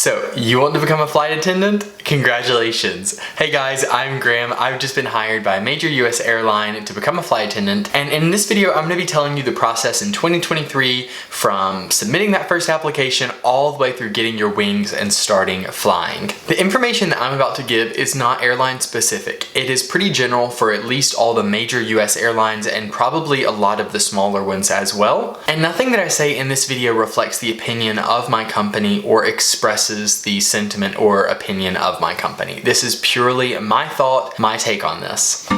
So, you want to become a flight attendant? Congratulations! Hey guys, I'm Graham. I've just been hired by a major US airline to become a flight attendant, and in this video I'm going to be telling you the process in 2023 from submitting that first application all the way through getting your wings and starting flying. The information that I'm about to give is not airline specific. It is pretty general for at least all the major US airlines and probably a lot of the smaller ones as well. And nothing that I say in this video reflects the opinion of my company or expresses the sentiment or opinion of my company. This is purely my thought, my take on this.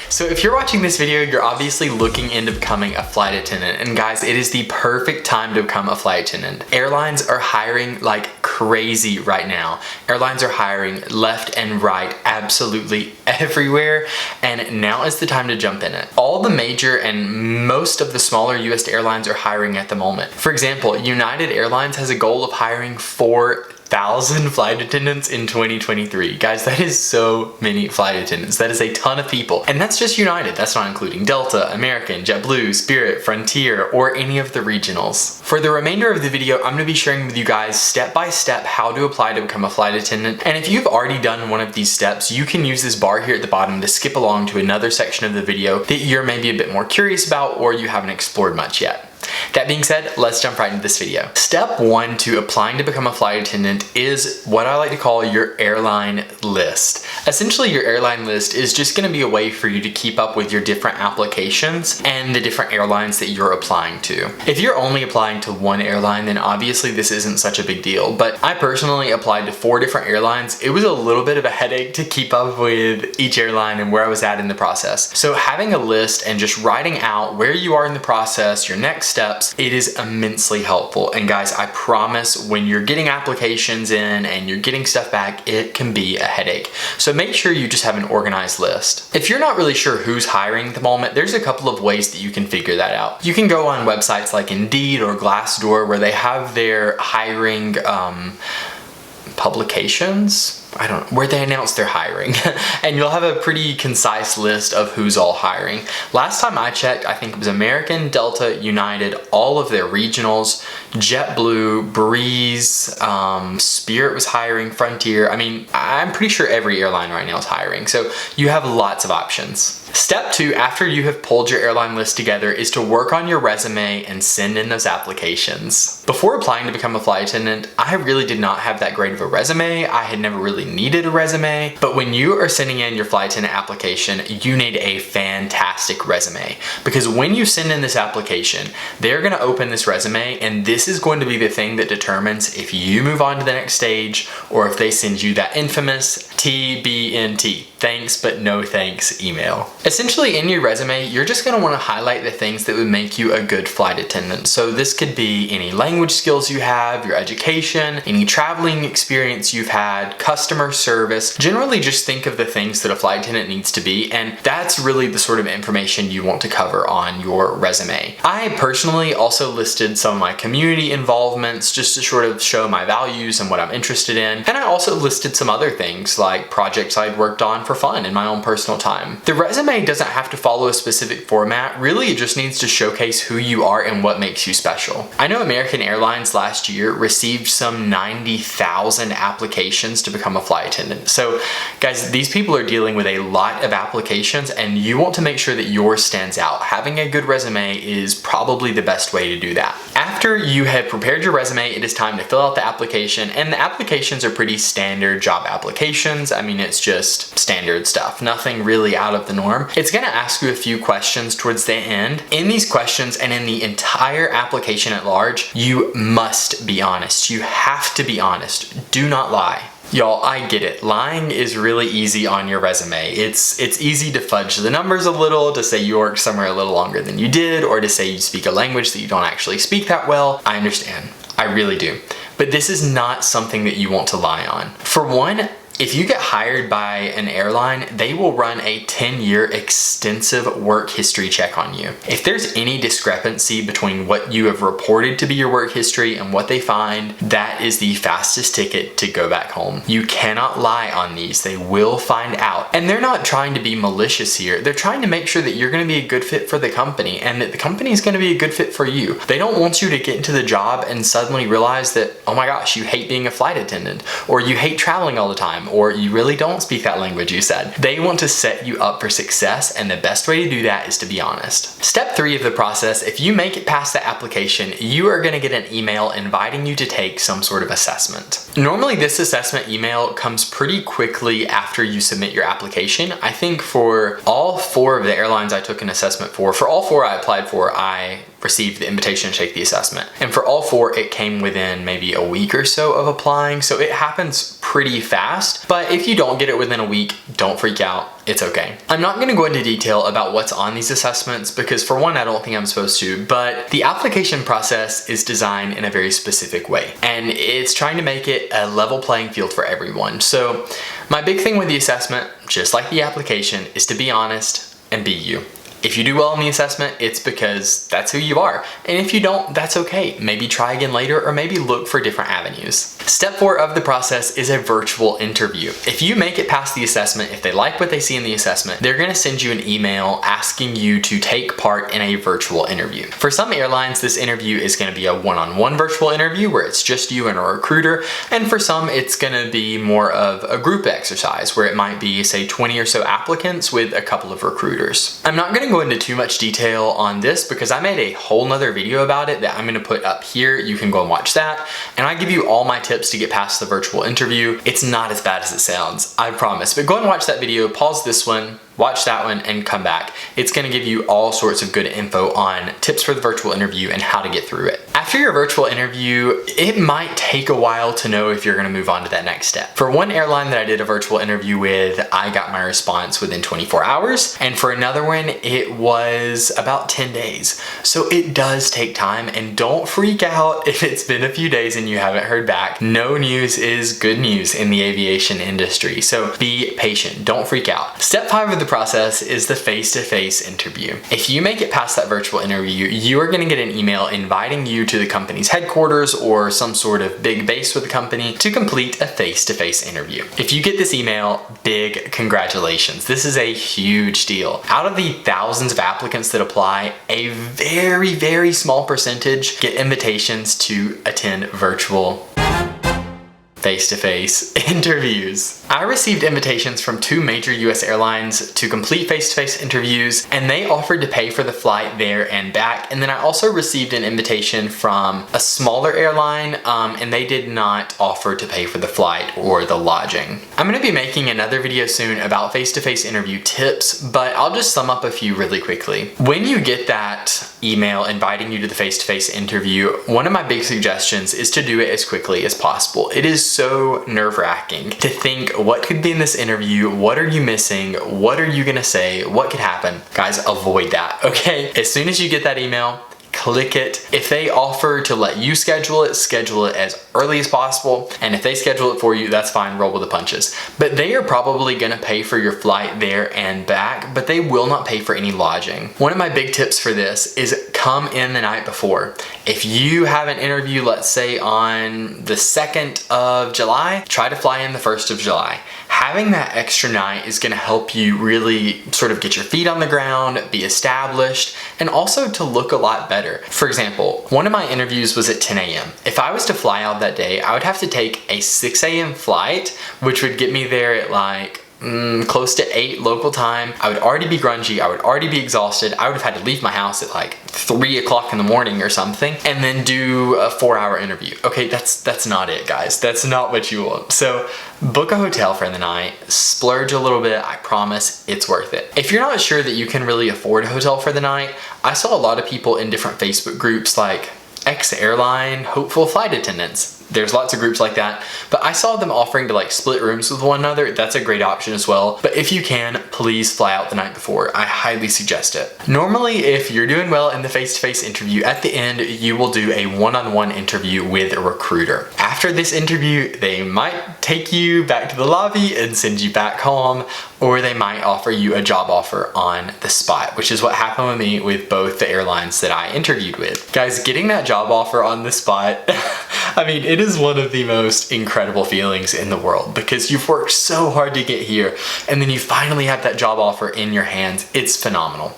So if you're watching this video, you're obviously looking into becoming a flight attendant. And guys, it is the perfect time to become a flight attendant. Airlines are hiring like crazy right now. Airlines are hiring left and right, absolutely everywhere. And now is the time to jump in it. All the major and most of the smaller US airlines are hiring at the moment. For example, United Airlines has a goal of hiring 4,000 flight attendants in 2023. Guys, that is so many flight attendants. That is a ton of people. And that's just United. That's not including Delta, American, JetBlue, Spirit, Frontier, or any of the regionals. For the remainder of the video, I'm gonna be sharing with you guys step by step how to apply to become a flight attendant. And if you've already done one of these steps, you can use this bar here at the bottom to skip along to another section of the video that you're maybe a bit more curious about or you haven't explored much yet. That being said, let's jump right into this video. Step 1 to applying to become a flight attendant is what I like to call your airline list. Essentially, your airline list is just going to be a way for you to keep up with your different applications and the different airlines that you're applying to. If you're only applying to one airline, then obviously this isn't such a big deal, but I personally applied to 4 different airlines. It was a little bit of a headache to keep up with each airline and where I was at in the process. So having a list and just writing out where you are in the process, your next steps, it is immensely helpful. And guys, I promise when you're getting applications in and you're getting stuff back, it can be a headache. So make sure you just have an organized list. If you're not really sure who's hiring at the moment, there's a couple of ways that you can figure that out. You can go on websites like Indeed or Glassdoor where they have their hiring publications, where they announce they're hiring. And you'll have a pretty concise list of who's all hiring. Last time I checked, I think it was American, Delta, United, all of their regionals, JetBlue, Breeze, Spirit was hiring, Frontier. I mean, I'm pretty sure every airline right now is hiring. So you have lots of options. Step 2, after you have pulled your airline list together, is to work on your resume and send in those applications. Before applying to become a flight attendant, I really did not have that great of a resume. I had never really needed a resume, but when you are sending in your flight attendant application, you need a fantastic resume, because when you send in this application, they're gonna open this resume, and this is going to be the thing that determines if you move on to the next stage or if they send you that infamous TBNT, thanks but no thanks email. Essentially, in your resume, you're just gonna wanna highlight the things that would make you a good flight attendant. So this could be any language skills you have, your education, any traveling experience you've had, customer service. Generally, just think of the things that a flight attendant needs to be, and that's really the sort of information you want to cover on your resume. I personally also listed some of my community involvements just to sort of show my values and what I'm interested in, and I also listed some other things like projects I'd worked on for fun in my own personal time. The resume doesn't have to follow a specific format. Really, it just needs to showcase who you are and what makes you special. I know American Airlines last year received some 90,000 applications to become a flight attendant. So guys, these people are dealing with a lot of applications, and you want to make sure that yours stands out. Having a good resume is probably the best way to do that. After you have prepared your resume, it is time to fill out the application, and the applications are pretty standard job applications. I mean, it's just standard stuff, nothing really out of the norm. It's gonna ask you a few questions towards the end. In these questions and in the entire application at large, you must be honest. You have to be honest. Do not lie. Y'all, I get it. Lying is really easy on your resume. It's easy to fudge the numbers a little, to say you worked somewhere a little longer than you did, or to say you speak a language that you don't actually speak that well. I understand. I really do. But this is not something that you want to lie on. For one, If you get hired by an airline, they will run a 10-year extensive work history check on you. If there's any discrepancy between what you have reported to be your work history and what they find, that is the fastest ticket to go back home. You cannot lie on these. They will find out. And they're not trying to be malicious here. They're trying to make sure that you're going to be a good fit for the company and that the company is going to be a good fit for you. They don't want you to get into the job and suddenly realize that, oh my gosh, you hate being a flight attendant, or you hate traveling all the time, or you really don't speak that language you said. They want to set you up for success, and the best way to do that is to be honest. Step 3 of the process, if you make it past the application, you are going to get an email inviting you to take some sort of assessment. Normally this assessment email comes pretty quickly after you submit your application. I think for all 4 of the airlines I took an assessment for all 4 I applied for, I received the invitation to take the assessment. And for all 4, it came within maybe a week or so of applying, so it happens pretty fast. But if you don't get it within a week, don't freak out. It's okay. I'm not gonna go into detail about what's on these assessments because for one, I don't think I'm supposed to, but the application process is designed in a very specific way, and it's trying to make it a level playing field for everyone. So my big thing with the assessment, just like the application, is to be honest and be you. If you do well in the assessment, it's because that's who you are. And if you don't, that's okay. Maybe try again later, or maybe look for different avenues. Step 4 of the process is a virtual interview. If you make it past the assessment, if they like what they see in the assessment, they're gonna send you an email asking you to take part in a virtual interview. For some airlines, this interview is gonna be a one-on-one virtual interview where it's just you and a recruiter. And for some, it's gonna be more of a group exercise where it might be, say, 20 or so applicants with a couple of recruiters. I'm not gonna go into too much detail on this because I made a whole nother video about it that I'm gonna put up here. You can go and watch that. And I give you all my tips to get past the virtual interview. It's not as bad as it sounds, I promise. But go and watch that video, pause this one, watch that one, and come back. It's gonna give you all sorts of good info on tips for the virtual interview and how to get through it. After your virtual interview, it might take a while to know if you're gonna move on to that next step. For one airline that I did a virtual interview with, I got my response within 24 hours. And for another one, it was about 10 days. So it does take time, and don't freak out if it's been a few days and you haven't heard back. No news is good news in the aviation industry. So be patient, don't freak out. Step 5 of the process is the face-to-face interview. If you make it past that virtual interview, you are gonna get an email inviting you to the company's headquarters or some sort of big base with the company to complete a face-to-face interview. If you get this email, big congratulations. This is a huge deal. Out of the thousands of applicants that apply, a very, very small percentage get invitations to attend virtual face-to-face interviews. I received invitations from 2 major US airlines to complete face-to-face interviews, and they offered to pay for the flight there and back. And then I also received an invitation from a smaller airline, and they did not offer to pay for the flight or the lodging. I'm gonna be making another video soon about face-to-face interview tips, but I'll just sum up a few really quickly. When you get that email inviting you to the face-to-face interview, one of my big suggestions is to do it as quickly as possible. It is so nerve-wracking to think, what could be in this interview? What are you missing? What are you gonna say? What could happen? Guys, avoid that, okay? As soon as you get that email, click it. If they offer to let you schedule it as early as possible. And if they schedule it for you, that's fine, roll with the punches. But they are probably gonna pay for your flight there and back, but they will not pay for any lodging. One of my big tips for this is come in the night before. If you have an interview, let's say on the 2nd of July, try to fly in the 1st of July. Having that extra night is gonna help you really sort of get your feet on the ground, be established, and also to look a lot better. For example, one of my interviews was at 10 a.m. If I was to fly out that day, I would have to take a 6 a.m. flight, which would get me there at like close to 8 local time. I would already be grungy, I would already be exhausted. I would have had to leave my house at like 3 o'clock in the morning or something, and then do a 4-hour interview. Okay, that's not it, guys. That's not what you want. So book a hotel for the night, splurge a little bit, I promise it's worth it. If you're not sure that you can really afford a hotel for the night, I saw a lot of people in different Facebook groups like ex-airline hopeful flight attendants. There's lots of groups like that, but I saw them offering to like split rooms with one another. That's a great option as well. But if you can, please fly out the night before. I highly suggest it. Normally, if you're doing well in the face-to-face interview, at the end, you will do a one-on-one interview with a recruiter. After this interview, they might take you back to the lobby and send you back home, or they might offer you a job offer on the spot, which is what happened with me with both the airlines that I interviewed with. Guys, getting that job offer on the spot, I mean, it is one of the most incredible feelings in the world because you've worked so hard to get here and then you finally have that job offer in your hands. It's phenomenal.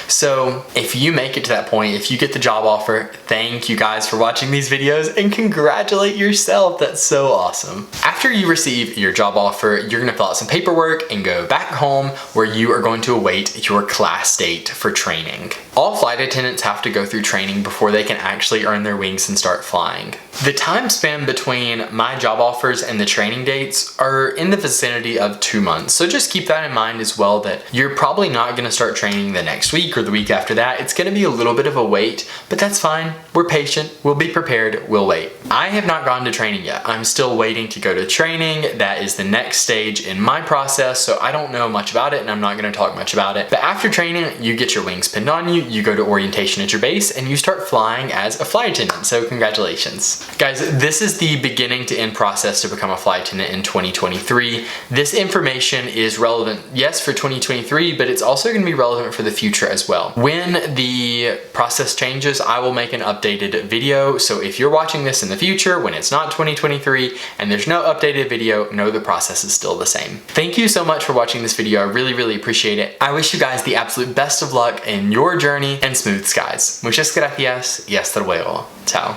So if you make it to that point, if you get the job offer, thank you guys for watching these videos and congratulate yourself. That's so awesome. After you receive your job offer, you're gonna fill out some paperwork and go back home where you are going to await your class date for training. All flight attendants have to go through training before they can actually earn their wings and start flying. The time span between my job offers and the training dates are in the vicinity of 2 months. So just keep that in mind as well, that you're probably not gonna start training the next week or the week after that. It's gonna be a little bit of a wait, but that's fine. We're patient, we'll be prepared, we'll wait. I have not gone to training yet. I'm still waiting to go to training. That is the next stage in my process, so I don't know much about it and I'm not gonna talk much about it. But after training, you get your wings pinned on you, you go to orientation at your base, and you start flying as a flight attendant, so congratulations. Guys, this is the beginning to end process to become a flight attendant in 2023. This information is relevant, yes, for 2023, but it's also gonna be relevant for the future as well. When the process changes, I will make an updated video, so if you're watching this in the future, when it's not 2023, and there's no updated video, know the process is still the same. Thank you so much for watching this video. I really, really appreciate it. I wish you guys the absolute best of luck in your journey and smooth skies. Muchas gracias y hasta luego. Ciao.